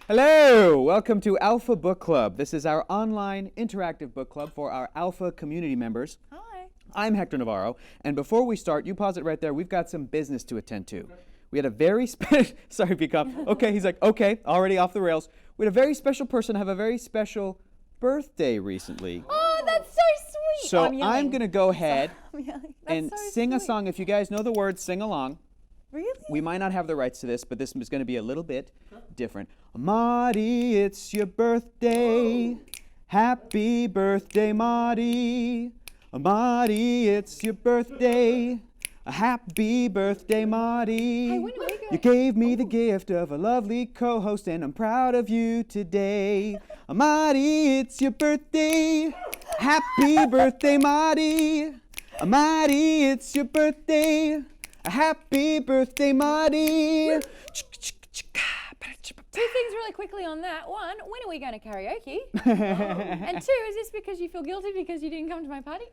Hello! Welcome to Alpha Book Club. This is our online interactive book club for our Alpha community members. Hi. I'm Hector Navarro, and before we start, you pause it right there, we've got some business to attend to. We had a very special, sorry Peacock, okay, he's like, okay, already off the rails. We had a very special person have a very special birthday recently. Oh, that's so sweet. So I'm going to go ahead and so sing a sweet. song. If you guys know the words, sing along. Really? We might not have the rights to this, but this is going to be a little bit different. Marty, it's your birthday. Happy birthday, Marty. Marty, it's your birthday. Happy birthday, Marty. Hey, when are we going? You gave me the gift of a lovely co-host, and I'm proud of you today. Marty, it's your birthday. Happy birthday, Marty. Marty, it's your birthday. Happy birthday, Marty. Two things really quickly on that. One, when are we going to karaoke? And two, is this because you feel guilty because you didn't come to my party?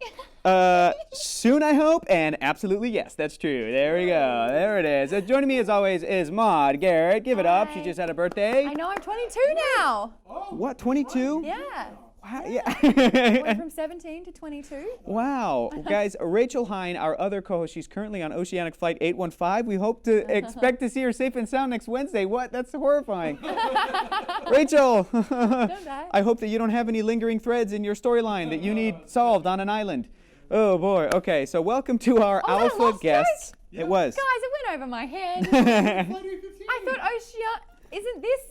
Soon I hope, and absolutely yes, that's true. There we go. There it is. Joining me as always is Maude Garret. Give it up. She Hi. just had a birthday. I know, I'm 22 now. What, 22? Yeah. Wow. Went from 17 to 22. Wow. Guys, Rachel Heine, our other co-host, she's currently on Oceanic Flight 815. We hope to expect to see her safe and sound next Wednesday. What? That's horrifying. Rachel, Don't die. I hope that you don't have any lingering threads in your storyline that you need solved on an island. Oh boy. Okay, so welcome to our Oh, was that a Alpha lost guests. joke? It was. Guys, it went over my head. I thought isn't this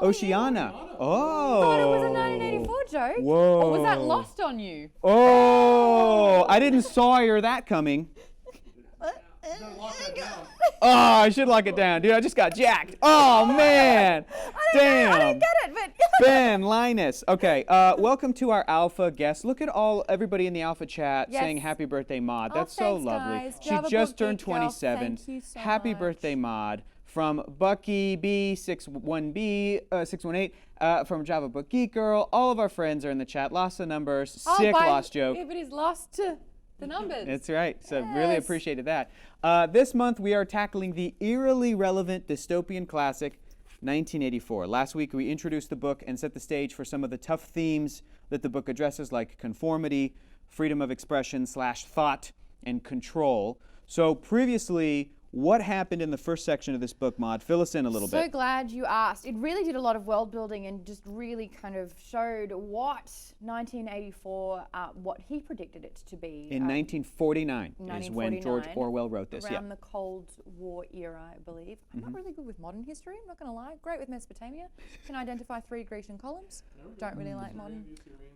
Oceana. Oh. I thought it was a 1984 joke. Whoa. Or was that lost on you? Oh, I didn't sawyer that coming. Oh, I should lock it down. Dude, I just got jacked. Oh, man. Damn. I didn't get it, but... Ben, Linus. Okay, welcome to our Alpha guests. Look at everybody in the Alpha chat Yes. saying happy birthday, Maude. Oh, That's so thanks, lovely. guys. She Java just Book turned Geek Girl, 27. thank you so Happy much. birthday, Maude. From Bucky B61B 618, from Java Book Geek Girl. All of our friends are in the chat. Lost the numbers. Sick lost joke. If it is lost to the numbers. That's right. So really Yes. appreciated that. This month we are tackling the eerily relevant dystopian classic, 1984. Last week we introduced the book and set the stage for some of the tough themes that the book addresses, like conformity, freedom of expression / thought, and control. So previously, what happened in the first section of this book, Maude? Fill us in a little So bit. glad you asked. It really did a lot of world building and just really kind of showed what 1984, what he predicted it to be. In 1949 is when George 1949, Orwell wrote this. Around the Cold War era, I believe. I'm not really good with modern history, I'm not going to lie. Great with Mesopotamia. Can identify 3 Grecian columns. Don't really like modern.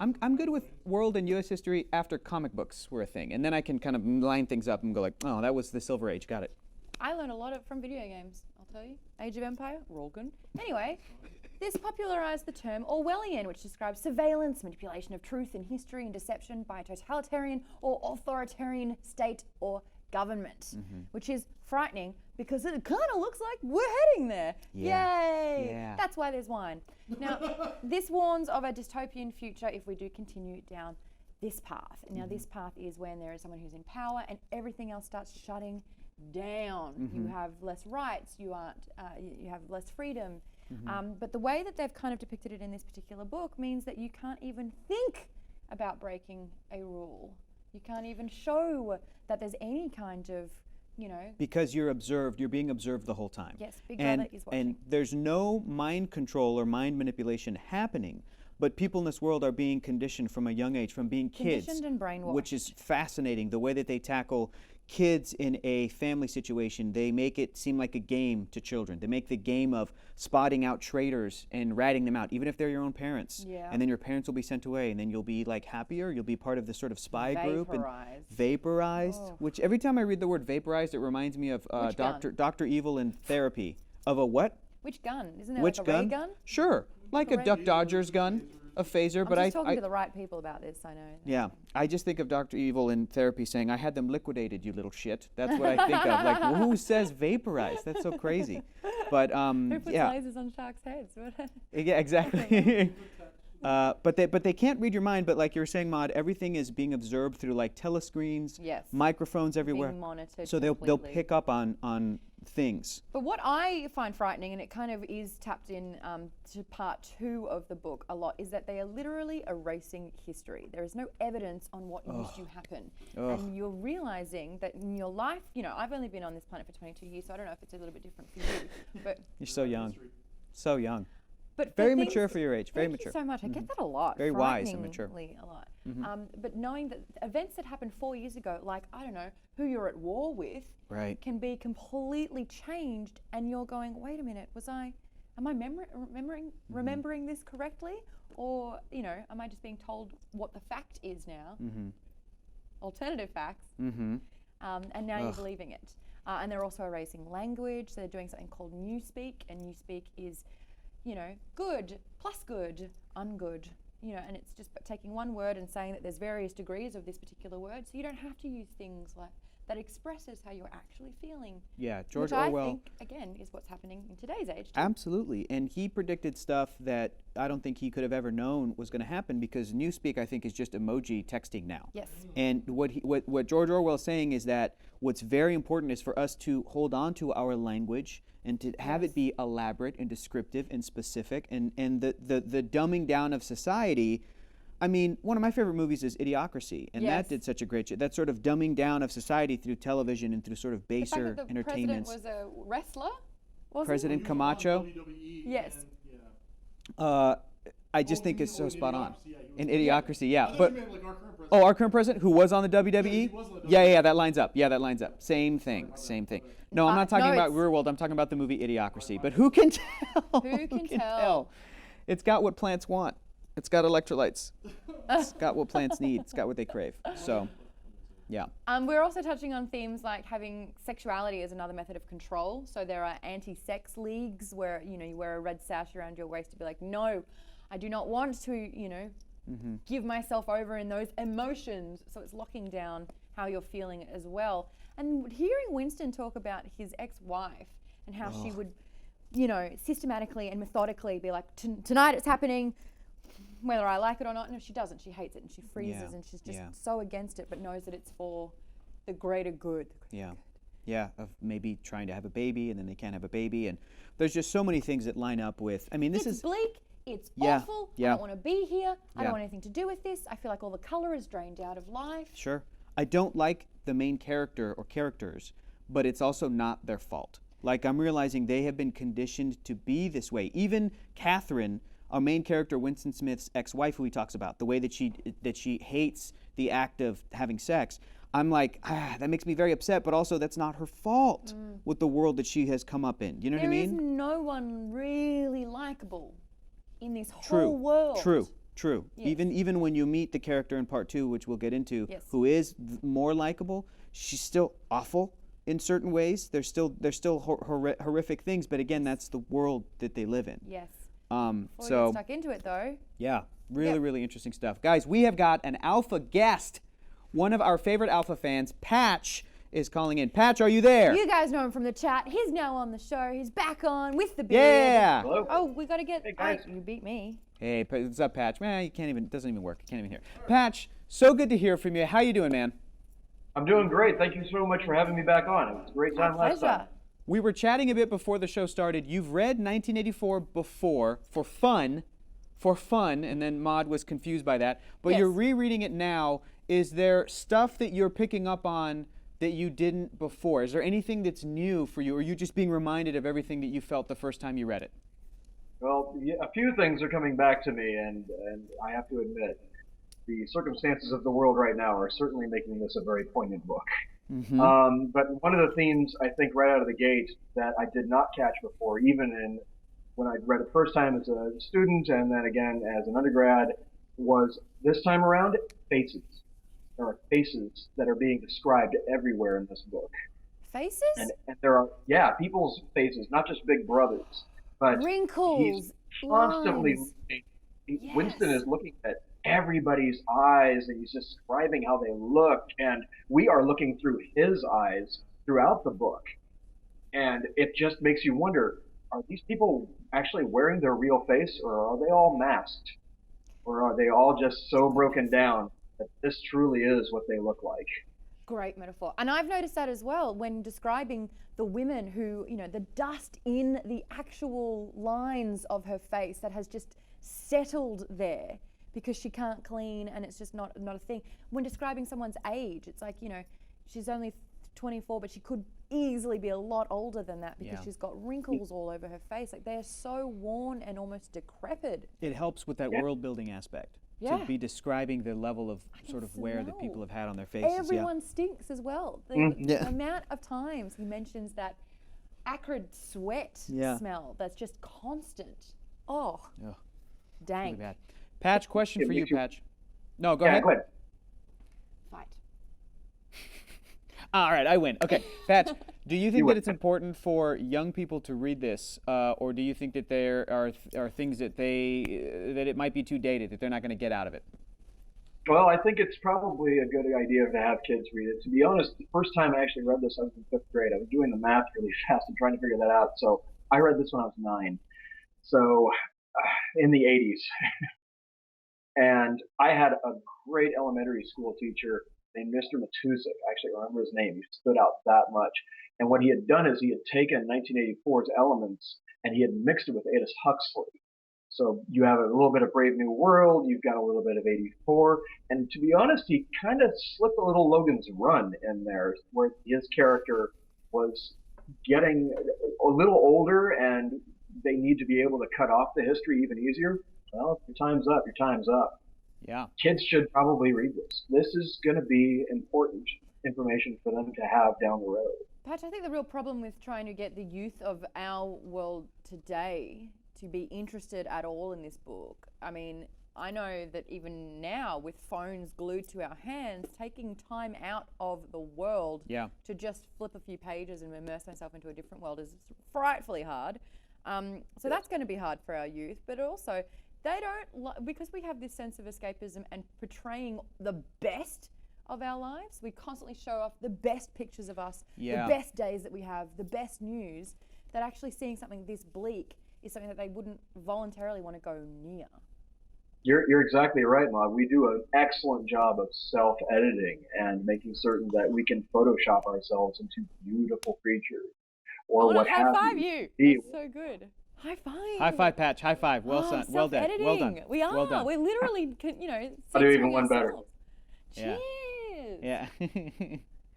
I'm good with world and U.S. history after comic books were a thing. And then I can kind of line things up and go like, oh, that was the Silver Age. Got it. I learned a lot from video games, I'll tell you. Age of Empire, Rorgan. Anyway, this popularized the term Orwellian, which describes surveillance, manipulation of truth in history, and deception by a totalitarian or authoritarian state or government, which is frightening because it kind of looks like we're heading there. Yeah. Yay! Yeah. That's why there's wine. Now, this warns of a dystopian future if we do continue down this path. Now, this path is when there is someone who's in power and everything else starts shutting down. You have less rights, you have less freedom. But the way that they've kind of depicted it in this particular book means that you can't even think about breaking a rule. You can't even show that there's any kind of, Because you're being observed the whole time. Yes, Big Brother is watching. And there's no mind control or mind manipulation happening, but people in this world are being conditioned from a young age, from being kids. Conditioned and brainwashed. Which is fascinating, the way that they tackle kids in a family situation. They make it seem like a game to children. They make the game of spotting out traitors and ratting them out, even if they're your own parents. Yeah. And then your parents will be sent away, and then you'll be like happier. You'll be part of this sort of spy group. And vaporized. Oh. Which every time I read the word vaporized, it reminds me of Which gun? Dr. Evil in Therapy. Of a what? Which gun? Isn't there Which like a ray gun? Sure, like a ray- Duck Dodgers gun, a phaser. I'm But just talking to the right people about this, I know. yeah, I just think of Dr. Evil in Therapy saying, "I had them liquidated, you little shit." That's what I think of. Like, who says vaporized? That's so crazy. But Who puts yeah, lasers on sharks' heads? yeah, exactly. But they can't read your mind. But like you were saying, Maude, everything is being observed through like telescreens, Yes. microphones everywhere. Being monitored So they'll completely. pick up on things. But what I find frightening, and it kind of is tapped in to part 2 of the book a lot, is that they are literally erasing history. There is no evidence on what used to happen. And you're realizing that in your life, you know, I've only been on this planet for 22 years, so I don't know if it's a little bit different for you. But You're so young. So young. But Very things- mature for your age. Very Thank mature. you so much. I get that a lot. Very wise and mature. frighteningly a lot. But knowing that events that happened 4 years ago, like, I don't know, who you're at war with, Right. can be completely changed, and you're going, wait a minute, am I remembering this correctly? Or, you know, am I just being told what the fact is now? Alternative facts. And now you're believing it. And they're also erasing language. They're doing something called Newspeak, and Newspeak is, you know, good, plus good, ungood. You know, and it's just taking one word and saying that there's various degrees of this particular word, so you don't have to use things like that expresses how you're actually feeling. Yeah, George which Orwell. I think, again, is what's happening in today's age. Too. Absolutely, and he predicted stuff that I don't think he could have ever known was going to happen, because Newspeak, I think, is just emoji texting now. Yes. And what George Orwell is saying is that what's very important is for us to hold on to our language and to have it be elaborate and descriptive and specific, and the dumbing down of society. I mean, one of my favorite movies is Idiocracy, and that did such a great job. That sort of dumbing down of society through television and through sort of baser the fact that the entertainments. president was a wrestler, wasn't President Camacho. WWE Yes. I just think it's so spot on. In Yeah. Idiocracy, yeah. I thought But you meant, like, our current president. oh, our current president, who was on the WWE? he was on the Yeah, that lines up. Yeah, that lines up. Same thing. No, I'm not talking no, about it's- Real World. I'm talking about the movie Idiocracy. But who can tell? Who can tell? It's got what plants want. It's got electrolytes. It's got what plants need. It's got what they crave. So, yeah. We're also touching on themes like having sexuality as another method of control. So there are anti-sex leagues where, you know, you wear a red sash around your waist to be like, no, I do not want to, you know, give myself over in those emotions. So it's locking down how you're feeling as well. And hearing Winston talk about his ex-wife and how she would, you know, systematically and methodically be like, tonight it's happening, whether I like it or not. No, she doesn't. She hates it and she freezes and she's just so against it, but knows that it's for the greater good. Yeah, of maybe trying to have a baby and then they can't have a baby. And there's just so many things that line up with, I mean, this It's is... bleak. It's Yeah, awful. yeah. I don't want to be here. I Yeah. don't want anything to do with this. I feel like all the color is drained out of life. Sure. I don't like the main character or characters, but it's also not their fault. Like, I'm realizing they have been conditioned to be this way. Even Catherine, our main character, Winston Smith's ex-wife, who he talks about, the way that she hates the act of having sex, I'm like, that makes me very upset, but also that's not her fault with the world that she has come up in. You know what I There is mean? no one really likable in this whole world. True. Yes. Even when you meet the character in part 2, which we'll get into, Yes. who is more likable, she's still awful in certain ways. There's still horrific things, but again, that's the world that they live in. Yes. So Before we get stuck into it, though. yeah, really interesting stuff, guys. We have got an alpha guest. One of our favorite alpha fans, Patch, is calling in. Patch, are you there? You guys know him from the chat. He's now on the show. He's back on with the beard. Yeah. Hello. Oh, we got to get. Hey, guys. You beat me. Hey, what's up, Patch? Man, you can't even. Doesn't even work. You can't even hear. Patch, so good to hear from you. How you doing, man? I'm doing great. Thank you so much for having me back on. It was a great time My last pleasure. time. We were chatting a bit before the show started. You've read 1984 before for fun, and then Maude was confused by that. But Yes. you're rereading it now. Is there stuff that you're picking up on that you didn't before? Is there anything that's new for you, or are you just being reminded of everything that you felt the first time you read it? Well, a few things are coming back to me, and I have to admit, the circumstances of the world right now are certainly making this a very poignant book. But one of the themes, I think, right out of the gate that I did not catch before, even when I read it first time as a student and then again as an undergrad, was this time around, faces. There are faces that are being described everywhere in this book. Faces? And there are, people's faces, not just Big Brother's, but Wrinkles. he's constantly lines. looking. Winston is looking at everybody's eyes and he's describing how they look, and we are looking through his eyes throughout the book. And it just makes you wonder, are these people actually wearing their real face, or are they all masked? or are they all just so broken down that this truly is what they look like? Great metaphor. And I've noticed that as well when describing the women who, the dust in the actual lines of her face that has just settled there because she can't clean and it's just not a thing. When describing someone's age, it's like, she's only 24, but she could easily be a lot older than that because she's got wrinkles all over her face. Like, they're so worn and almost decrepit. It helps with that world building aspect. To be describing the level of sort of wear that people have had on their faces. Everyone stinks as well. The amount of times he mentions that acrid sweat smell that's just constant. Oh, dang. Really bad. Patch, question for you, Patch. No, go Yeah, ahead. go ahead. Fight. All right, I win. Okay, Patch, do you think that it's important for young people to read this, or do you think that there are things that that it might be too dated, that they're not going to get out of it? Well, I think it's probably a good idea to have kids read it. To be honest, the first time I actually read this, I was in 5th grade. I was doing the math really fast and trying to figure that out. So I read this when I was 9. So in the 80s. And I had a great elementary school teacher named Mr. Matusik. I actually remember his name. He stood out that much. And what he had done is he had taken 1984's elements and he had mixed it with Aldous Huxley. So you have a little bit of Brave New World, you've got a little bit of 84, and to be honest, he kind of slipped a little Logan's Run in there, where his character was getting a little older and they need to be able to cut off the history even easier. Well, if your time's up, your time's up. Yeah. Kids should probably read this. This is going to be important information for them to have down the road. Patch, I think the real problem with trying to get the youth of our world today to be interested at all in this book, I mean, I know that even now with phones glued to our hands, taking time out of the world to just flip a few pages and immerse myself into a different world is frightfully hard. So that's going to be hard for our youth, but also they don't, because we have this sense of escapism and portraying the best of our lives, we constantly show off the best pictures of us, the best days that we have, the best news, that actually seeing something this bleak is something that they wouldn't voluntarily want to go near. You're exactly right, Maude. We do an excellent job of self-editing and making certain that we can Photoshop ourselves into beautiful creatures or what have you. High five you. That's so good. High five. High five, Patch. High five. Well done. Well done. Well done. We are. Well done. We're literally, I'll do even one better. Cheers. Yeah.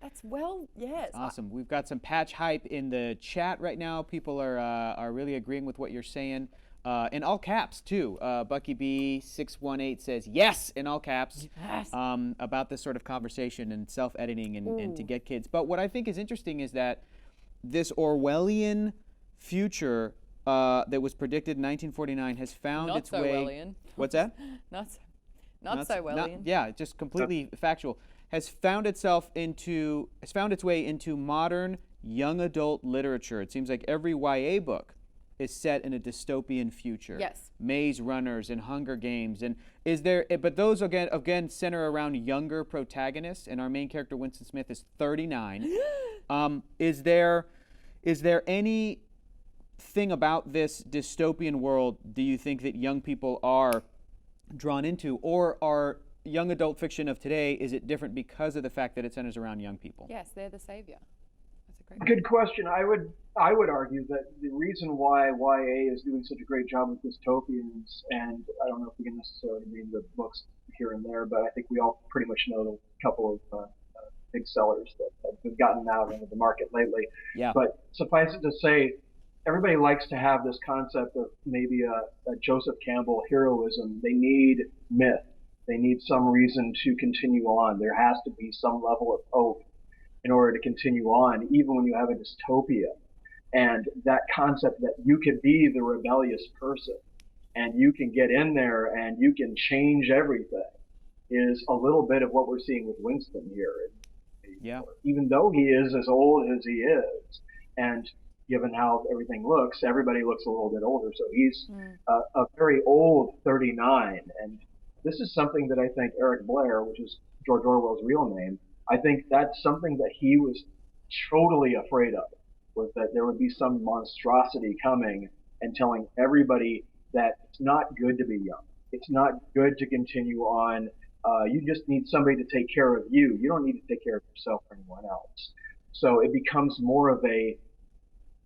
That's yes. Awesome. We've got some Patch hype in the chat right now. People are really agreeing with what you're saying. In all caps, too. Bucky B618 says yes in all caps about this sort of conversation and self-editing and to get kids. But what I think is interesting is that this Orwellian future that was predicted in 1949 has found its way. Orwellian. What's that? Not so Orwellian. Yeah, just completely factual. Has found its way into modern young adult literature. It seems like every YA book is set in a dystopian future. Yes. Maze Runners and Hunger Games, and but those again center around younger protagonists, and our main character Winston Smith is 39. Is there any thing about this dystopian world do you think that young people are drawn into, or are young adult fiction of today, is it different because of the fact that it centers around young people? Yes, they're the savior. That's a great Good question. I would argue that the reason why YA is doing such a great job with dystopians, and I don't know if we can necessarily name the books here and there, but I think we all pretty much know the couple of big sellers that have gotten out into the market lately. Yeah. But suffice it to say, everybody likes to have this concept of maybe a Joseph Campbell heroism. They need myth. They need some reason to continue on. There has to be some level of hope in order to continue on, even when you have a dystopia. And that concept that you can be the rebellious person and you can get in there and you can change everything is a little bit of what we're seeing with Winston here. Yeah. Even though he is as old as he is, and given how everything looks, everybody looks a little bit older. So he's a very old 39. And this is something that I think Eric Blair, which is George Orwell's real name, I think that's something that he was totally afraid of, was that there would be some monstrosity coming and telling everybody that it's not good to be young. It's not good to continue on. You just need somebody to take care of you. You don't need to take care of yourself or anyone else. So it becomes more of a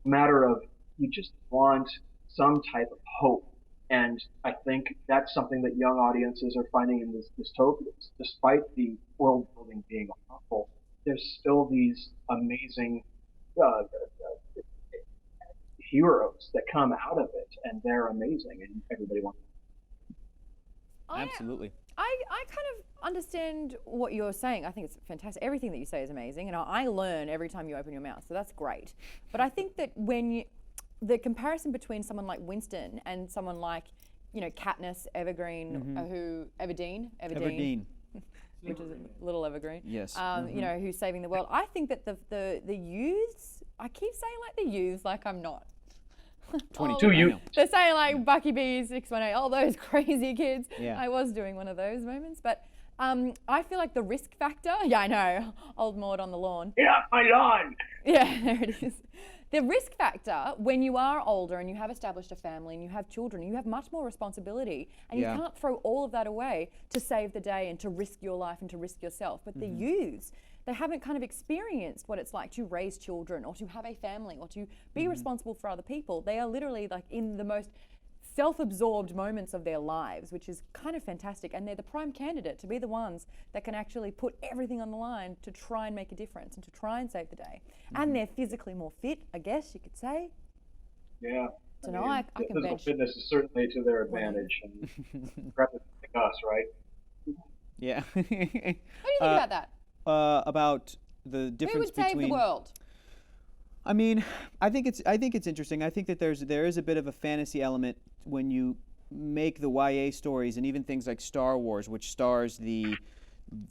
matter of you just want some type of hope. And I think that's something that young audiences are finding in these dystopias. Despite the world building being awful, there's still these amazing heroes that come out of it, and they're amazing, and everybody wants. Absolutely. I kind of understand what you're saying. I think it's fantastic. Everything that you say is amazing, and I learn every time you open your mouth, so that's great. But I think that the comparison between someone like Winston and someone like, Katniss Everdeen, which is a little evergreen. Yes. Who's saving the world. I think that the youths, I keep saying like the youths, like I'm not. 22 youth. They're saying like Bucky B 618, all those crazy kids. Yeah. I was doing one of those moments, but I feel like the risk factor. Yeah, I know. Old Maud on the lawn. Get off my lawn! Yeah, there it is. The risk factor, when you are older and you have established a family and you have children, you have much more responsibility, and you can't throw all of that away to save the day and to risk your life and to risk yourself. But the youths, they haven't kind of experienced what it's like to raise children or to have a family or to be responsible for other people. They are literally like in the most self-absorbed moments of their lives, which is kind of fantastic. And they're the prime candidate to be the ones that can actually put everything on the line to try and make a difference and to try and save the day. And they're physically more fit, I guess you could say. Yeah. So now I can physical bench. fitness is certainly to their advantage, and perhaps like us, right? Yeah. What do you think about that? About the difference Who would save between the world? I mean, I think it's interesting. I think that there is a bit of a fantasy element when you make the YA stories, and even things like Star Wars, which stars the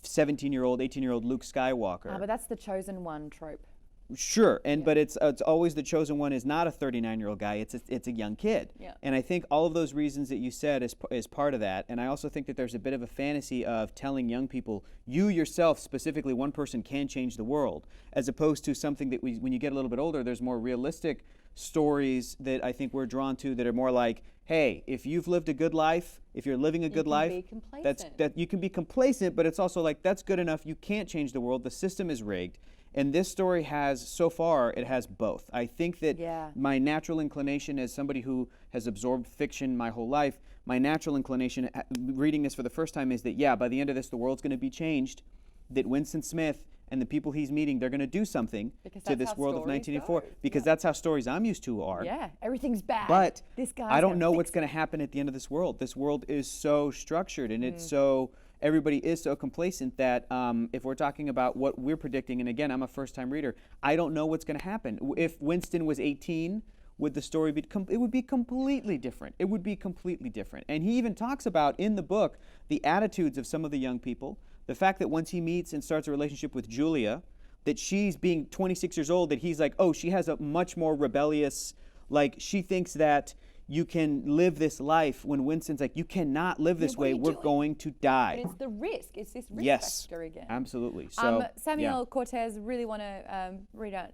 17-year-old, 18-year-old Luke Skywalker. But that's the chosen one trope. Sure, but it's always the chosen one is not a 39-year-old guy. It's a young kid. Yeah. And I think all of those reasons that you said is part of that. And I also think that there's a bit of a fantasy of telling young people, you yourself, specifically one person, can change the world, as opposed to something that when you get a little bit older, there's more realistic stories that I think we're drawn to that are more like, hey, if you've lived a good life, if you're living a good life, you can be complacent, but it's also like that's good enough. You can't change the world. The system is rigged. And this story so far, it has both. I think that my natural inclination as somebody who has absorbed fiction my whole life, my natural inclination reading this for the first time is that, by the end of this, the world's going to be changed, that Winston Smith and the people he's meeting, they're going to do something to this world of 1984. Because that's how stories I'm used to are. Yeah, everything's bad. But this guy's I don't know what's going to happen at the end of this world. This world is so structured, and it's so... Everybody is so complacent that if we're talking about what we're predicting, and again, I'm a first-time reader, I don't know what's going to happen. If Winston was 18, would the story be? It would be completely different. It would be completely different. And he even talks about in the book the attitudes of some of the young people, the fact that once he meets and starts a relationship with Julia, that she's being 26 years old, that he's like, oh, she has a much more rebellious, like she thinks that you can live this life, when Winston's like, you cannot live this way. We're going to die. But it's the risk. It's this risk factor again. Absolutely. So Samuel Cortez, really want to read out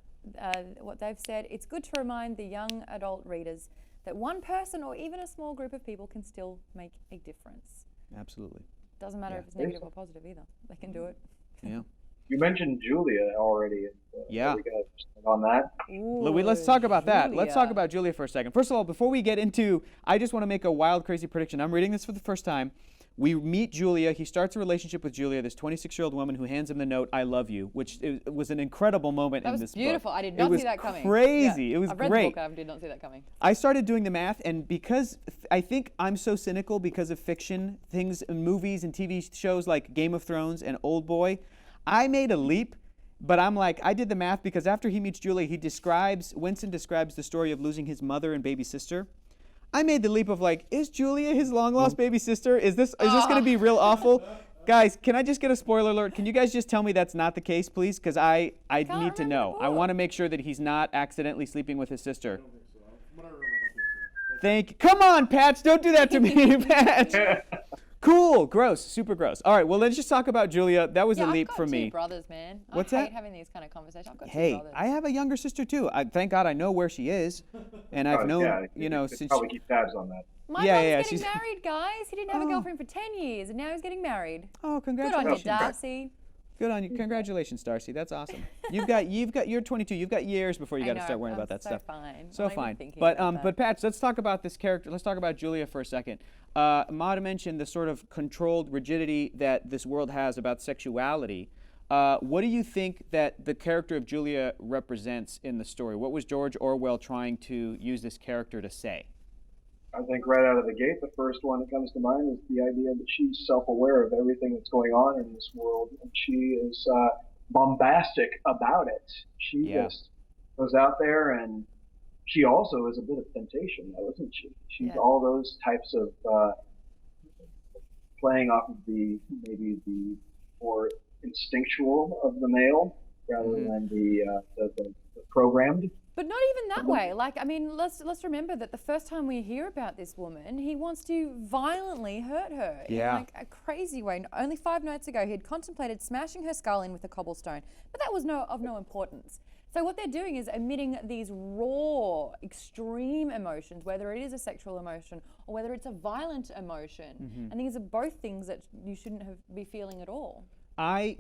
what they've said. It's good to remind the young adult readers that one person or even a small group of people can still make a difference. Absolutely. Doesn't matter if it's negative or positive either. They can do it. Yeah. You mentioned Julia already. Yeah. We got on that. Let's talk about that. Julia. Let's talk about Julia for a second. First of all, before we get into, I just want to make a wild, crazy prediction. I'm reading this for the first time. We meet Julia. He starts a relationship with Julia, this 26-year-old woman who hands him the note, I love you, which was an incredible moment in this book. That was beautiful. I did not see that coming. It was crazy. It was I've read great. the book. I did not see that coming. I started doing the math, and because I think I'm so cynical because of fiction, things, movies and TV shows like Game of Thrones and Old Boy, I made a leap. But I'm like, I did the math because after he meets Julia, Winston describes the story of losing his mother and baby sister. I made the leap of like, is Julia his long-lost baby sister? Is this going to be real awful? Guys, can I just get a spoiler alert? Can you guys just tell me that's not the case, please? Because I need to know. I want to make sure that he's not accidentally sleeping with his sister. Come on, Patch, don't do that to me, Patch. Cool, gross, super gross. All right, well, let's just talk about Julia. That was a leap for me. I've got two brothers, man. What's I that? hate having these kind of conversations. I've got two Hey, brothers. I have a younger sister too. Thank God I know where she is, and I've known, You since. probably keep tabs on that. My brother's getting married, guys. He didn't have a girlfriend for 10 years, and now he's getting married. Oh, Good congratulations. on you, Darcy. Good on you. Congratulations, Darcy. That's awesome. You're 22. You've got years before you got to start worrying about that stuff. Fine. So fine. But Patch, let's talk about this character. Let's talk about Julia for a second. Maude mentioned the sort of controlled rigidity that this world has about sexuality. What do you think that the character of Julia represents in the story? What was George Orwell trying to use this character to say? I think right out of the gate, the first one that comes to mind is the idea that she's self-aware of everything that's going on in this world, and she is bombastic about it. She just goes out there, and she also is a bit of temptation, though, isn't she? She's all those types of playing off of maybe the more instinctual of the male rather than the programmed. But not even that way. Like, I mean, let's remember that the first time we hear about this woman, he wants to violently hurt her in like a crazy way. Only 5 nights ago, he had contemplated smashing her skull in with a cobblestone, but that was of no importance. So what they're doing is emitting these raw, extreme emotions, whether it is a sexual emotion or whether it's a violent emotion. And these are both things that you shouldn't be feeling at all. I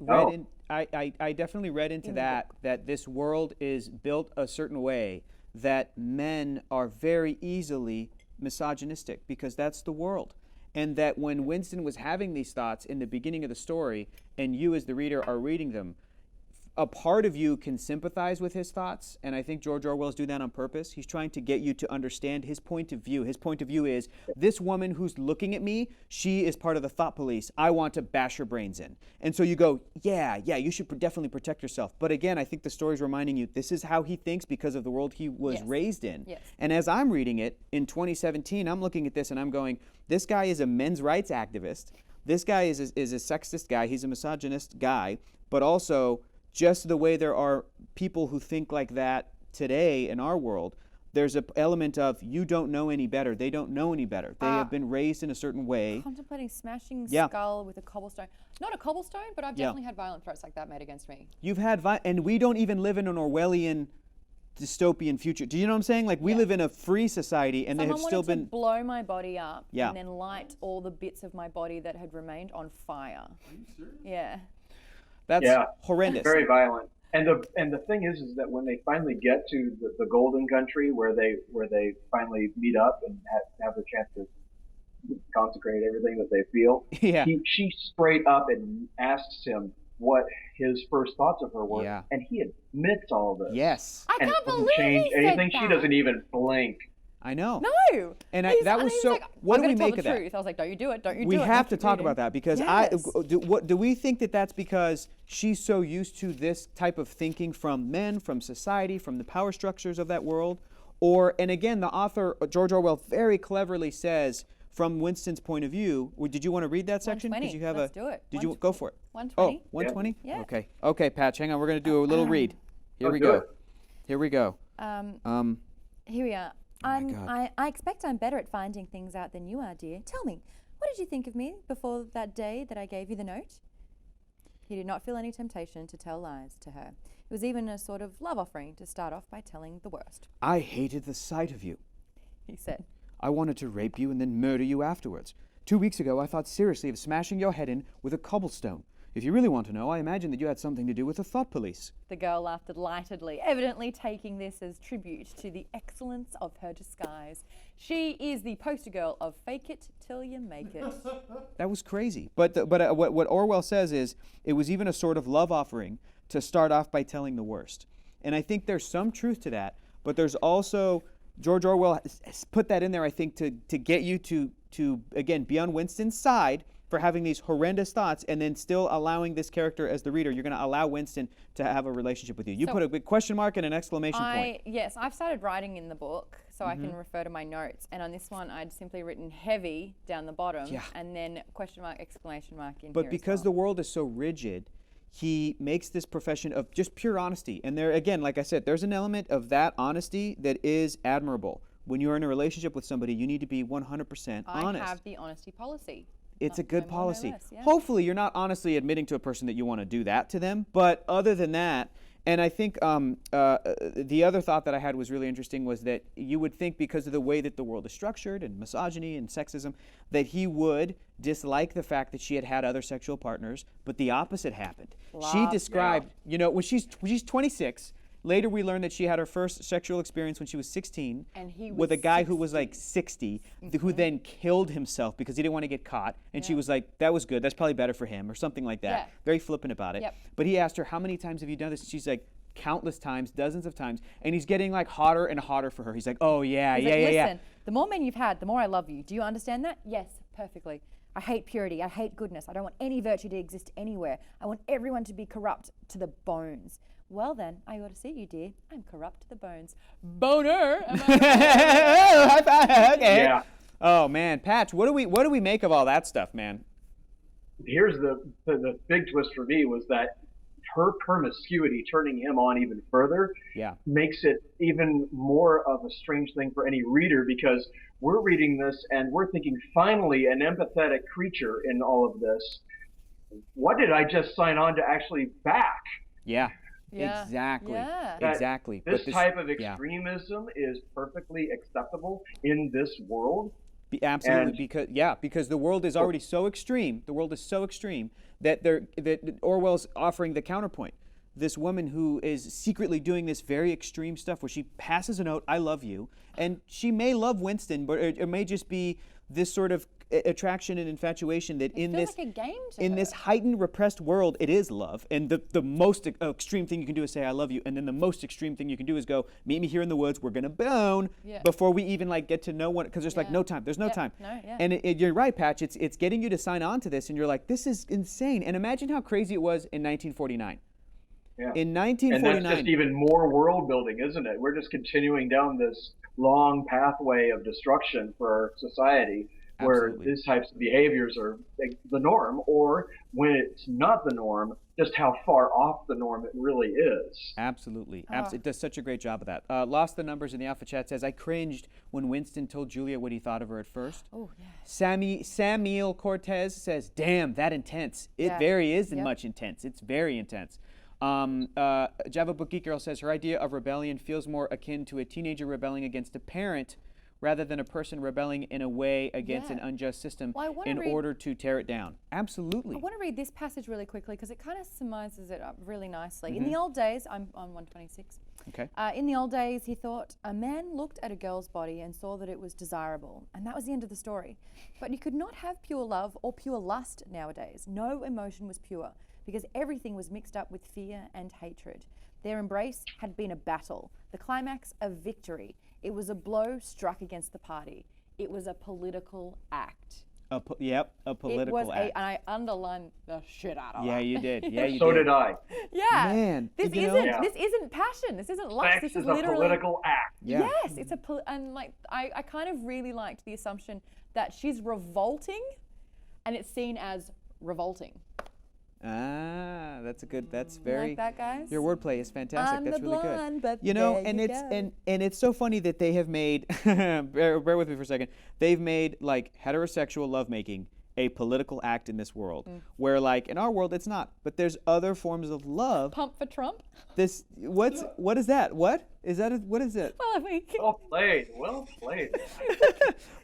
definitely read into that this world is built a certain way that men are very easily misogynistic because that's the world. And that when Winston was having these thoughts in the beginning of the story and you as the reader are reading them, a part of you can sympathize with his thoughts, and I think George Orwell's doing that on purpose. He's trying to get you to understand his point of view. His point of view is, this woman who's looking at me, she is part of the thought police. I want to bash her brains in. And so you go, yeah, you should definitely protect yourself. But again, I think the story's reminding you, this is how he thinks because of the world he was raised in. And as I'm reading it, in 2017, I'm looking at this and I'm going, this guy is a men's rights activist. This guy is a sexist guy. He's a misogynist guy, but also just the way there are people who think like that today in our world, there's an element of you don't know any better. They don't know any better. They have been raised in a certain way. Contemplating smashing skull with a cobblestone. Not a cobblestone, but I've definitely had violent threats like that made against me. You've had and we don't even live in an Orwellian dystopian future. Do you know what I'm saying? Like we live in a free society and they have still been to blow my body up and then light all the bits of my body that had remained on fire. Are you serious? Yeah. That's horrendous. Very violent. And the thing is that when they finally get to the Golden Country, where they finally meet up and have the chance to consecrate everything that they feel, she straight up and asks him what his first thoughts of her were, and he admits all this. Yes. I can't believe change he said anything. that. She doesn't even blink. I know. No. And that was so. Like, what do we make of that? I was like, don't you do it? Don't you do it? We have to talk about that because do we think that that's because she's so used to this type of thinking from men, from society, from the power structures of that world, and again, the author George Orwell very cleverly says from Winston's point of view. Did you want to read that section? 120. You have Let's do it. Did you go for it? 120. Oh, 120. Yeah. Okay. Okay, Patch. Hang on. We're gonna do a little read. Here we go. Here we go. Here we are. I expect I'm better at finding things out than you are, dear. Tell me, what did you think of me before that day that I gave you the note? He did not feel any temptation to tell lies to her. It was even a sort of love offering to start off by telling the worst. I hated the sight of you, he said. I wanted to rape you and then murder you afterwards. 2 weeks ago, I thought seriously of smashing your head in with a cobblestone. If you really want to know, I imagine that you had something to do with the thought police. The girl laughed delightedly, evidently taking this as tribute to the excellence of her disguise. She is the poster girl of fake it till you make it. That was crazy. But what Orwell says is it was even a sort of love offering to start off by telling the worst. And I think there's some truth to that, but there's also, George Orwell has put that in there, I think, to get you to again, be on Winston's side for having these horrendous thoughts and then still allowing this character as the reader, you're going to allow Winston to have a relationship with you. You put a big question mark and an exclamation point. Yes, I've started writing in the book so I can refer to my notes. And on this one, I'd simply written heavy down the bottom and then question mark, exclamation mark in here. But because the world is so rigid, he makes this profession of just pure honesty. And there, again, like I said, there's an element of that honesty that is admirable. When you're in a relationship with somebody, you need to be 100% honest. I have the honesty policy. It's a good policy. Hopefully you're not honestly admitting to a person that you want to do that to them. But other than that, And I think the other thought that I had was really interesting was that you would think because of the way that the world is structured and misogyny and sexism, that he would dislike the fact that she had had other sexual partners, but the opposite happened. She described, when she's 26. Later, we learned that she had her first sexual experience when she was 16 And he was with a guy 60. who was like 60, who then killed himself because he didn't want to get caught. And she was like, that was good. That's probably better for him or something like that. Yeah. Very flippant about it. Yep. But he asked her, how many times have you done this? She's like, countless times, dozens of times. And he's getting like hotter and hotter for her. He's like, oh, yeah, He's yeah, like, yeah, listen, yeah. the more men you've had, the more I love you. Do you understand that? Yes, perfectly. I hate purity. I hate goodness. I don't want any virtue to exist anywhere. I want everyone to be corrupt to the bones. Well then, I ought to see you, dear. I'm corrupt to the bones. Boner! Am I High five, okay. Yeah. Oh man, Patch, what do we make of all that stuff, man? Here's the big twist for me was that her promiscuity turning him on even further makes it even more of a strange thing for any reader, because we're reading this and we're thinking, finally, an empathetic creature in all of this. What did I just sign on to actually back? Yeah. Yeah. Exactly. Yeah. That Exactly. This type of yeah. extremism is perfectly acceptable in this world. Absolutely, And- because the world is already so extreme. The world is so extreme that that Orwell's offering the counterpoint. This woman who is secretly doing this very extreme stuff, where she passes a note, "I love you," and she may love Winston, but it may just be this sort of attraction and infatuation that in feels this like a game to in her. this heightened, repressed world, it is love. And the most extreme thing you can do is say, "I love you," and then the most extreme thing you can do is go, "Meet me here in the woods. We're gonna bone," before we even like get to know one, because there's like no time. There's no time. No, yeah. And you're right, Patch. It's getting you to sign on to this, and you're like, this is insane. And imagine how crazy it was in 1949. Yeah. In And 1949. that's just even more world building, isn't it? We're just continuing down this long pathway of destruction for our society, where Absolutely. these types of behaviors are like the norm, or when it's not the norm, just how far off the norm it really is. Absolutely. It does such a great job of that. Lost the Numbers in the Alpha Chat says, I cringed when Winston told Julia what he thought of her at first. Oh, yeah. Samuel Cortez says, damn, that intense. It Yeah. very isn't Yep. much intense. It's very intense. Java Book Geek Girl says, her idea of rebellion feels more akin to a teenager rebelling against a parent rather than a person rebelling in a way against an unjust system Well, I wanna in read- order to tear it down. Absolutely. I want to read this passage really quickly because it kind of surmises it up really nicely. In the old days, I'm on 126. Okay. In the old days, he thought, a man looked at a girl's body and saw that it was desirable, and that was the end of the story. But you could not have pure love or pure lust nowadays. No emotion was pure, because everything was mixed up with fear and hatred. Their embrace had been a battle, the climax a victory. It was a blow struck against the party. It was a political act. A political it was act. and I underlined the shit out of Yeah, that. you did. Yeah, you So did. did I. Yeah. Man, This you know- isn't Yeah. this isn't passion. This isn't lust. Sex This is is a literally political act. Yeah. Yes, it's and like I kind of really liked the assumption that she's revolting, and it's seen as revolting. Ah, that's a good. That's You very. like that, guys? Your wordplay is fantastic. I'm That's the really blonde, good. but You know, there and you it's go. and it's so funny that they have made. bear with me for a second. They've made like heterosexual lovemaking a political act in this world, where like in our world it's not. But there's other forms of love. Pump for Trump. What is that? What is that? What is it? Well, I mean, Well played. Well played.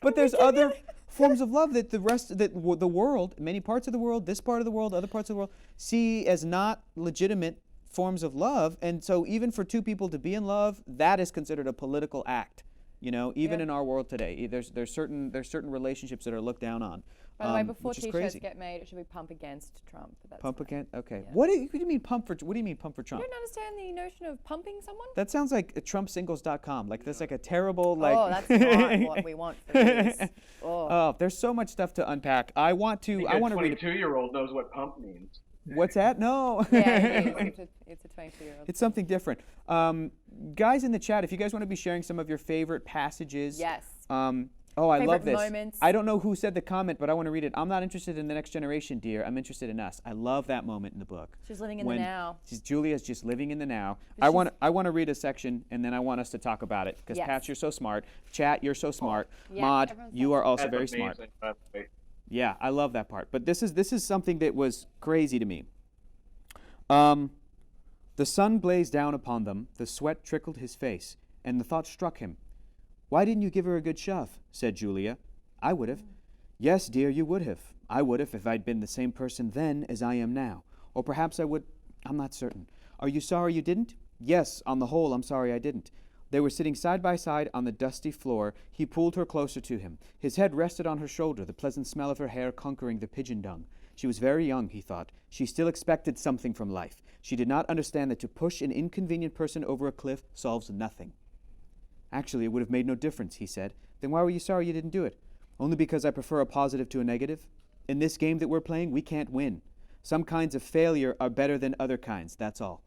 But there's other forms of love that the world, many parts of the world, this part of the world, other parts of the world, see as not legitimate forms of love. And so even for two people to be in love, that is considered a political act. You know, even in our world today, there's certain relationships that are looked down on. by the way, before which is t-shirts crazy. get made, it should be pump against Trump. But that's Pump fine. again? Okay. Yeah. What do you mean pump for? What do you mean pump for Trump? You don't understand the notion of pumping someone? That sounds like TrumpSingles.com. Like that's like a terrible like. Oh, that's not what we want for this. Oh. Oh, there's so much stuff to unpack. I want to read. 22-year-old knows what pump means. What's that? No. Yeah, it is. It's a 22-year-old. It's something different. Guys in the chat, if you guys want to be sharing some of your favorite passages. Yes. Oh, I love Favorite this. moments. I don't know who said the comment, but I want to read it. I'm not interested in the next generation, dear. I'm interested in us. I love that moment in the book. She's living in when the now. Julia's just living in the now. But I want to read a section, and then I want us to talk about it. Because Yes. Pat, you're so smart. Chat, you're so smart. Yeah, Maud, everyone's you so are also That's very amazing, smart. by the way. Yeah, I love that part. But this is something that was crazy to me. The sun blazed down upon them, the sweat trickled his face, and the thought struck him. "Why didn't you give her a good shove?" said Julia. "I would have." "Yes, dear, you would have. I would have if I'd been the same person then as I am now. Or perhaps I would. I'm not certain. Are you sorry you didn't?" "Yes, on the whole, I'm sorry I didn't." They were sitting side by side on the dusty floor. He pulled her closer to him. His head rested on her shoulder, the pleasant smell of her hair conquering the pigeon dung. She was very young, he thought. She still expected something from life. She did not understand that to push an inconvenient person over a cliff solves nothing. "Actually, it would have made no difference," he said. "Then why were you sorry you didn't do it?" "Only because I prefer a positive to a negative. In this game that we're playing, we can't win. Some kinds of failure are better than other kinds, that's all."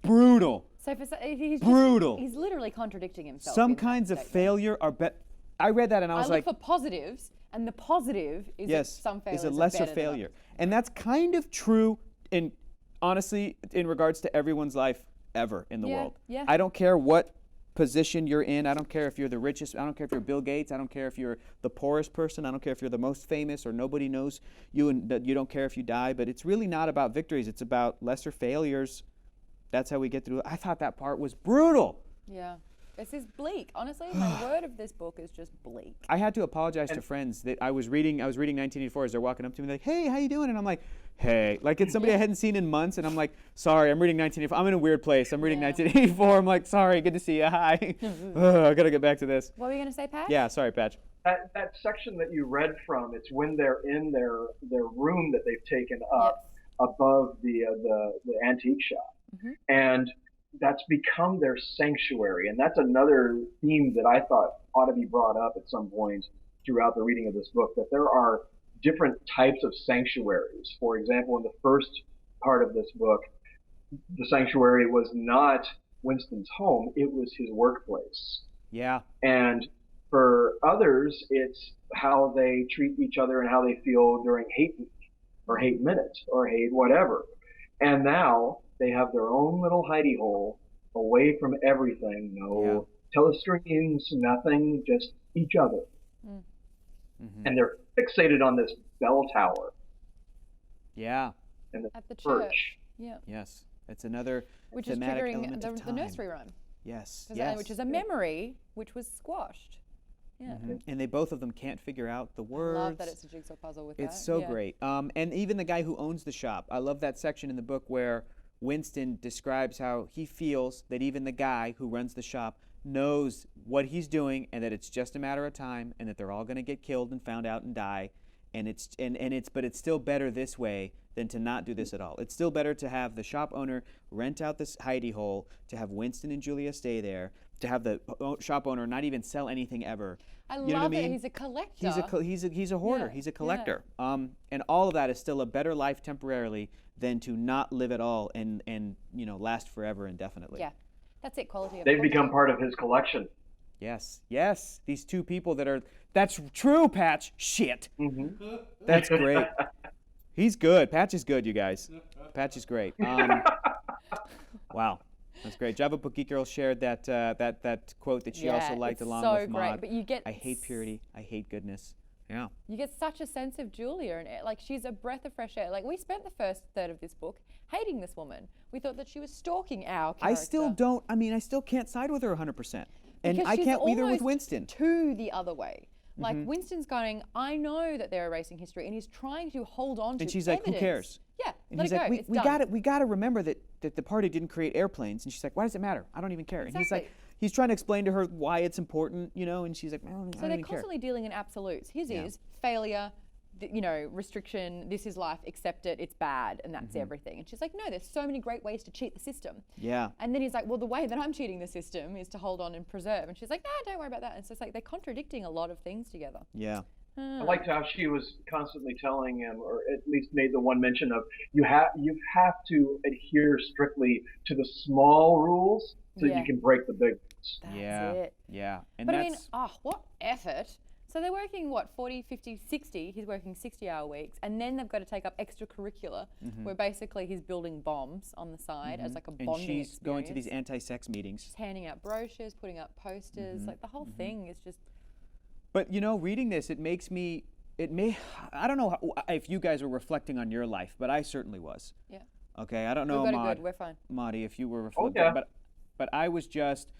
Brutal. So he's Brutal. He's literally contradicting himself. Some in that kinds of statement. failure are better. I read that and I was I like, look for positives, and the positive is that yes, some failures is a are lesser better than failure. others. And that's kind of true in, honestly, in regards to everyone's life ever in the Yeah, world. yeah. I don't care what position you're in. I don't care if you're the richest. I don't care if you're Bill Gates. I don't care if you're the poorest person. I don't care if you're the most famous or nobody knows you and that you don't care if you die. But it's really not about victories. It's about lesser failures. That's how we get through it. I thought that part was brutal. Yeah. This is bleak. Honestly, my word of this book is just bleak. I had to apologize to friends that I was reading 1984 as they're walking up to me like, "Hey, how you doing?" And I'm like, "Hey," like it's somebody I hadn't seen in months, and I'm like, "Sorry, I'm reading 1984. I'm in a weird place. I'm reading 1984. I'm like, sorry, good to see you. Hi. I gotta get back to this." What were you going to say, Pat? Yeah, sorry, Patch. That section that you read from, it's when they're in their room that they've taken up above the antique shop, and that's become their sanctuary. And that's another theme that I thought ought to be brought up at some point throughout the reading of this book, that there are different types of sanctuaries. For example, in the first part of this book, the sanctuary was not Winston's home, it was his workplace. Yeah. And for others, it's how they treat each other and how they feel during hate week or hate minute or hate whatever. And now they have their own little hidey hole away from everything. No telescreens, nothing, just each other. And they're fixated on this bell tower. Yeah. And the At the church. church. Yeah. Yes. It's another Which is thematic triggering element of the time. nursery rhyme. Yes. Which is a memory which was squashed. Yeah. And they both of them can't figure out the words. I love that it's a jigsaw puzzle with that. It's so great. And even the guy who owns the shop, I love that section in the book where Winston describes how he feels that even the guy who runs the shop knows what he's doing and that it's just a matter of time and that they're all going to get killed and found out and die. But it's still better this way than to not do this at all. It's still better to have the shop owner rent out this hidey hole, to have Winston and Julia stay there, to have the shop owner not even sell anything ever. I You know what love I mean? that he's a collector. He's a hoarder. Yeah, He's a collector. And all of that is still a better life temporarily than to not live at all and last forever indefinitely. Yeah. That's it, quality of They've life. become part of his collection. Yes. These two people that's true, Patch. Shit. That's great. He's good. Patch is good, you guys. Patch is great. Wow. That's great. Java Bookie Girl shared that quote that she also liked it's along so with great, Maude. but you get I hate purity. I hate goodness. Yeah. You get such a sense of Julia, and she's a breath of fresh air. Like, we spent the first third of this book hating this woman. We thought that she was stalking our character. I still can't side with her 100%. And Because I she's can't either with almost Winston. To the other way. Like, Winston's going, I know that they're erasing history, and he's trying to hold on to And she's like, who evidence. cares? Yeah, And let he's it go. like, It's we done. got to remember that the party didn't create airplanes. And she's like, why does it matter? I don't even care. And he's like, Exactly. he's trying to explain to her why it's important, and she's like, I don't So even they're care. constantly dealing in absolutes. His is failure, restriction, this is life, accept it, it's bad, and that's everything. And she's like, no, there's so many great ways to cheat the system. Yeah. And then he's like, well, the way that I'm cheating the system is to hold on and preserve. And she's like, no, don't worry about that. And so it's like they're contradicting a lot of things together. Yeah. I liked how she was constantly telling him, or at least made the one mention of, you have to adhere strictly to the small rules so that you can break the big ones. That's Yeah. it. Yeah. And But that's what effort. So they're working, 40, 50, 60. He's working 60-hour weeks. And then they've got to take up extracurricular, where basically he's building bombs on the side as like a and bonding she's going to these experience. anti-sex meetings. She's handing out brochures, putting up posters. Like, the whole thing is just... But reading this, I don't know if you guys were reflecting on your life, but I certainly was. Yeah. Okay, I don't know, We've got it good. We're fine. Marty, if you were Oh, yeah. but I was just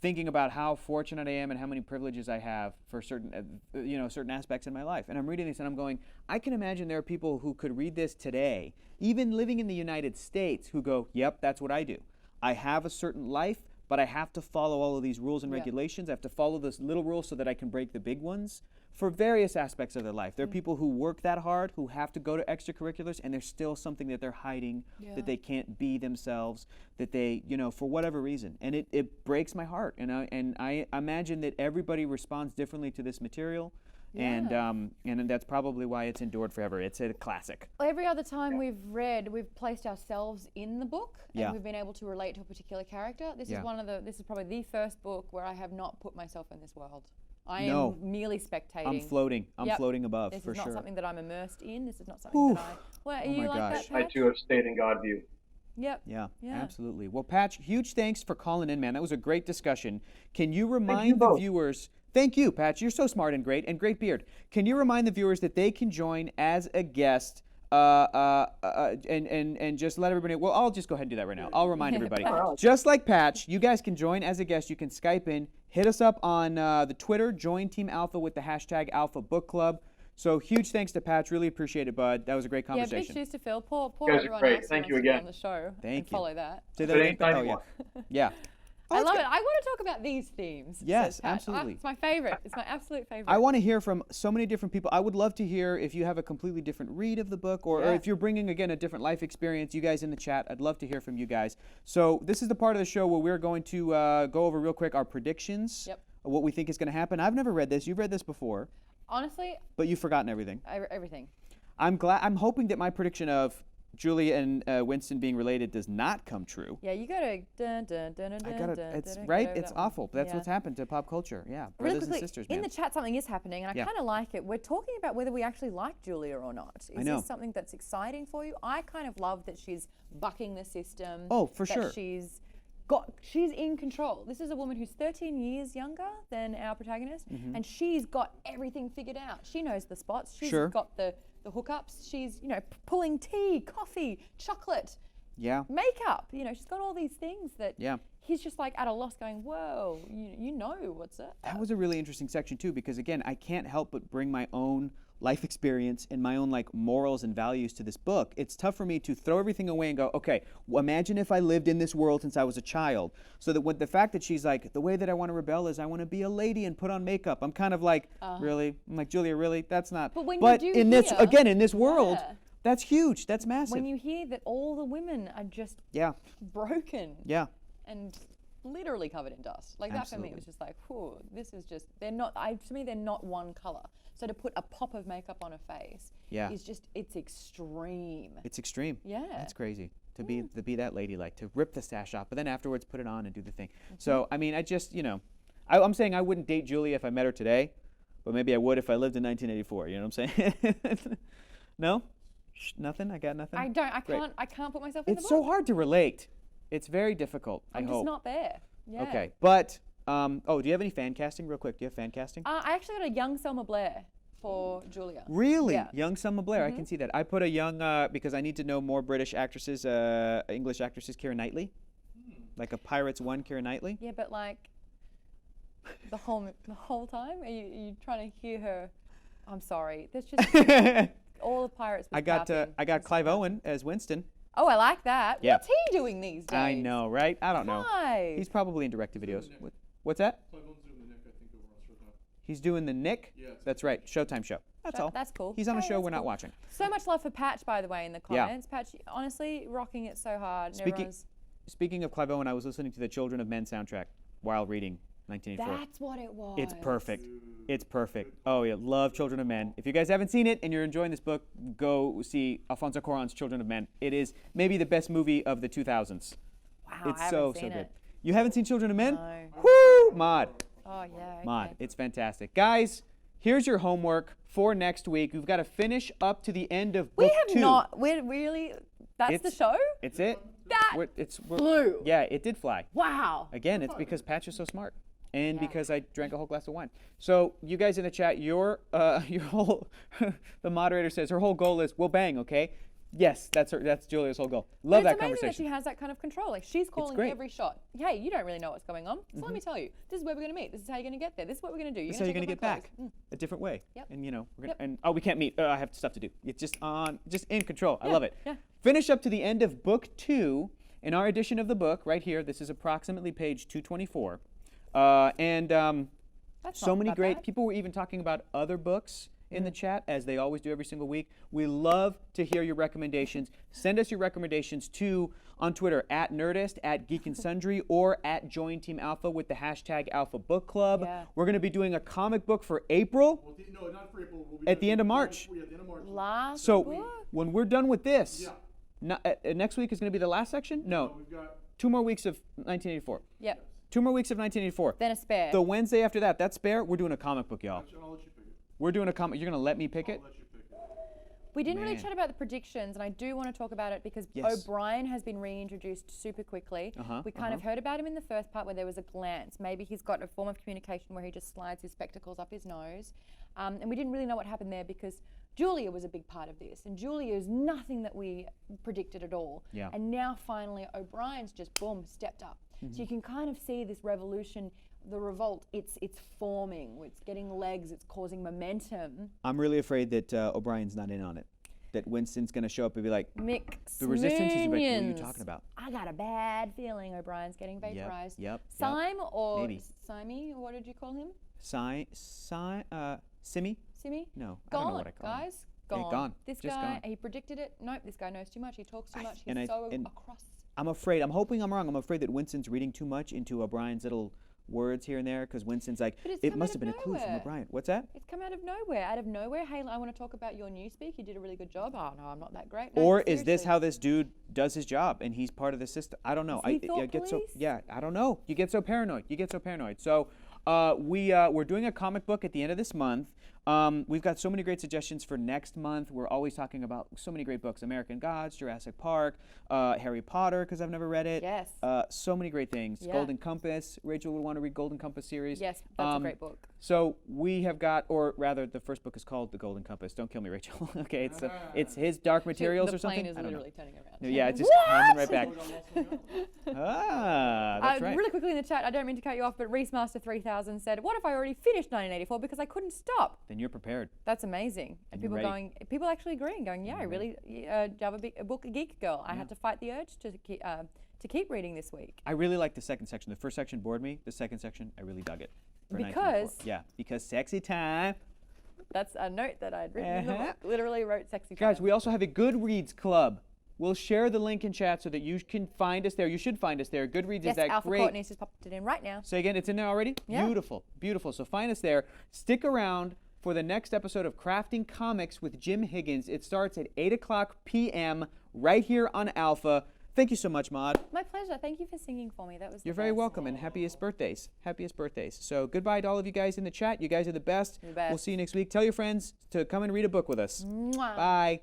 thinking about how fortunate I am and how many privileges I have for certain certain aspects in my life. And I'm reading this and I'm going, I can imagine there are people who could read this today, even living in the United States, who go, yep, that's what I do. I have a certain life, but I have to follow all of these rules and regulations. I have to follow those little rules so that I can break the big ones for various aspects of their life. There are people who work that hard, who have to go to extracurriculars, and there's still something that they're hiding, that they can't be themselves, that they, for whatever reason. And it breaks my heart. And I imagine that everybody responds differently to this material. And that's probably why it's endured forever. It's a classic. Every other time we've read, we've placed ourselves in the book, and we've been able to relate to a particular character. This is probably the first book where I have not put myself in this world. I am merely spectating. I'm floating. I'm floating above, this for sure. This is not something that I'm immersed in. This is not something that I... Well, are you like that, Patch? I too have stayed in God view. Yep. Yeah, absolutely. Well, Patch, huge thanks for calling in, man. That was a great discussion. Can you remind the viewers... Thank you, Patch. You're so smart and great beard. Can you remind the viewers that they can join as a guest and just let everybody... Well, I'll just go ahead and do that right now. I'll remind everybody. Just like Patch, you guys can join as a guest. You can Skype in. Hit us up on the Twitter. Join Team Alpha with the hashtag Alpha Book Club. So huge thanks to Patch. Really appreciate it, bud. That was a great conversation. Yeah, big shoes to fill. Poor You guys are everyone great. else Thank who you wants to be again. on the show. Thank you. Follow that. Say that again. Oh, yeah. Yeah. I love it. I want to talk about these themes. Yes, says Patch. absolutely. It's my favorite. It's my absolute favorite. I want to hear from so many different people. I would love to hear if you have a completely different read of the book or if you're bringing, again, a different life experience. You guys in the chat, I'd love to hear from you guys. So this is the part of the show where we're going to go over real quick our predictions, what we think is going to happen. I've never read this. You've read this before. Honestly. But you've forgotten everything. Everything. I'm hoping that my prediction of Julia and Winston being related does not come true. Yeah, you gotta dun dun dun dun dun. It's right. It's awful. But that's what's happened to pop culture. Yeah, really brothers quickly, and sisters. Man. In the chat, something is happening, and I kind of like it. We're talking about whether we actually like Julia or not. Is this something that's exciting for you? I kind of love that she's bucking the system. Oh, for that sure. She's in control. This is a woman who's 13 years younger than our protagonist, and she's got everything figured out. She knows the spots. She's got the hookups. She's, pulling tea, coffee, chocolate, makeup. She's got all these things that he's just like at a loss going, whoa, you know what's up. That was a really interesting section too, because again, I can't help but bring my own life experience and my own morals and values to this book. It's tough for me to throw everything away and go, okay, well, imagine if I lived in this world since I was a child. So that the fact that she's like, the way that I want to rebel is I want to be a lady and put on makeup. I'm kind of like, really? I'm like, Julia, really? That's not. But in this world, that's huge. That's massive. When you hear that all the women are just broken. Yeah. And literally covered in dust. That for me was just like, whew, this is just, to me, they're not one color. So to put a pop of makeup on a face is just, it's extreme. It's extreme. Yeah. That's crazy. To be that ladylike, to rip the sash off, but then afterwards put it on and do the thing. So, I mean, I just, I'm saying I wouldn't date Julia if I met her today, but maybe I would if I lived in 1984. You know what I'm saying? No? Nothing? I got nothing? I can't put myself in the book. It's so hard to relate. It's very difficult, I hope. I'm just not there. Yeah. Okay, but, do you have any fan casting real quick? Do you have fan casting? I actually got a young Selma Blair for Julia. Really? Yeah. Young Selma Blair, I can see that. I put a young, because I need to know more British actresses, English actresses, Keira Knightley. Like a Pirates 1 Keira Knightley. Yeah, but the whole time? Are you trying to hear her? I'm sorry. There's just all the Pirates. I got Clive Owen as Winston. Oh, I like that. Yeah. What's he doing these days? I know, right? I don't know. Clive. He's probably in direct-to-videos. What's that? Clive Owen's doing the Nick, I think, over on Showtime. He's doing the Nick? Yeah. That's right. Showtime show. That's all. That's cool. He's on a show that's we're not cool. watching. So much love for Patch, by the way, in the comments. Patch, honestly, rocking it so hard. Speaking of Clive Owen, I was listening to the Children of Men soundtrack while reading 1984. That's what it was. It's perfect. It's perfect. Oh yeah, love Children of Men. If you guys haven't seen it and you're enjoying this book, go see Alfonso Cuarón's Children of Men. It is maybe the best movie of the 2000s. Wow, It's I haven't so seen good. it. You haven't seen Children of Men? No. Woo! Maude. Oh yeah. Okay. Maude. It's fantastic. Guys, here's your homework for next week. We've got to finish up to the end of book 2. We're really. That's the show. It's it. That We're flew. Yeah, it did fly. Wow. Again, it's because Patch is so smart. And because I drank a whole glass of wine. So you guys in the chat, your whole, the moderator says her whole goal is, we'll bang, okay? Yes, that's Julia's whole goal. But Love it's that amazing that conversation. she has that kind of control. Like she's calling great. every shot. Hey, you don't really know what's going on. So let me tell you. This is where we're going to meet. This is how you're going to get there. This is what we're going to do. That's how you're going to get back a different way. Yep. And we're gonna, Yep. and we can't meet. I have stuff to do. It's just in control. I love it. Yeah. Finish up to the end of book 2 in our edition of the book right here. This is approximately page 224, and That's so not many that great bad. people were even talking about other books in the chat, as they always do every single week. We love to hear your recommendations. Send us your recommendations on Twitter at Nerdist, at Geek and Sundry, or at Join Team Alpha with the hashtag Alpha Book Club. Yeah. We're going to be doing a comic book for April. Well, no, not for April. We'll be At the doing- end of March. Yeah, at the end of March. Last So book? when we're done with this, Yeah. next week is going to be the last section? No, We've got 2 more weeks of 1984. Yep. 2 more weeks of 1984. Then a spare. The Wednesday after that, that's spare. We're doing a comic book, y'all. I'll let you pick it. We're doing a comic. You're going to let me pick it? I'll let you pick it. We didn't really Man. chat about the predictions, and I do want to talk about it because Yes. O'Brien has been reintroduced super quickly. We kind of heard about him in the first part where there was a glance. Maybe he's got a form of communication where he just slides his spectacles up his nose. And we didn't really know what happened there because Julia was a big part of this. And Julia is nothing that we predicted at all. Yeah. And now finally O'Brien's just, boom, stepped up. So you can kind of see this revolution, the revolt, it's forming, it's getting legs, it's causing momentum. I'm really afraid that O'Brien's not in on it. That Winston's going to show up and be like, Mix the resistance is like, what are you talking about? I got a bad feeling O'Brien's getting vaporized. Yep. Syme or Maybe. Simi, or what did you call him? Simi? Simi? No, I don't know Gone, what I call him. guys. Yeah, Gone. gone. This Just guy, gone. he predicted it. Nope, this guy knows too much. He talks too much. He's and I- so and- across. I'm hoping I'm wrong. I'm afraid that Winston's reading too much into O'Brien's little words here and there, because Winston's like, But it's it come must out have been of a clue from nowhere. O'Brien. What's that? It's come out of nowhere. Out of nowhere. Hey, I want to talk about your Newspeak. You did a really good job. Oh, no, I'm not that great. No, Or is this seriously. how this dude does his job and he's part of the system? I don't know. Is he thought get so police? I don't know. You get so paranoid. So we're doing a comic book at the end of this month. We've got so many great suggestions for next month. We're always talking about so many great books: American Gods, Jurassic Park, Harry Potter, because I've never read it. Yes. So many great things. Yeah. Golden Compass. Rachel would want to read Golden Compass series. Yes, that's a great book. So we have got, or rather, the first book is called The Golden Compass. Don't kill me, Rachel. Okay, it's his Dark Materials the or something. plane is I don't know. literally turning around. No, yeah, it's just coming right back. That's right. Really quickly in the chat, I don't mean to cut you off, but Reesemaster 3000 said, "What if I already finished 1984 because I couldn't stop?" Then you're prepared. That's amazing. And you're people people actually agreeing, going, "Yeah, I really, I'm a book geek girl. I had to fight the urge to keep reading this week." I really like the second section. The first section bored me. The second section, I really dug it. for Because- 1984. Yeah, because sexy time. That's a note that I'd written in the book. Literally wrote "sexy." Guys, time. we also have a Goodreads club. We'll share the link in chat so that you can find us there. You should find us there. Goodreads Yes, is that Alpha great. Courtney's just popped it in right now. Say again, it's in there already? Yeah. Beautiful, beautiful. So find us there. Stick around for the next episode of Crafting Comics with Jim Higgins. It starts at 8 o'clock p.m. right here on Alpha. Thank you so much, Maude. My pleasure. Thank you for singing for me. That was. You're the very best. welcome, and happiest birthdays. Happiest birthdays. So goodbye to all of you guys in the chat. You guys are the best. You're the best. We'll see you next week. Tell your friends to come and read a book with us. Mwah. Bye.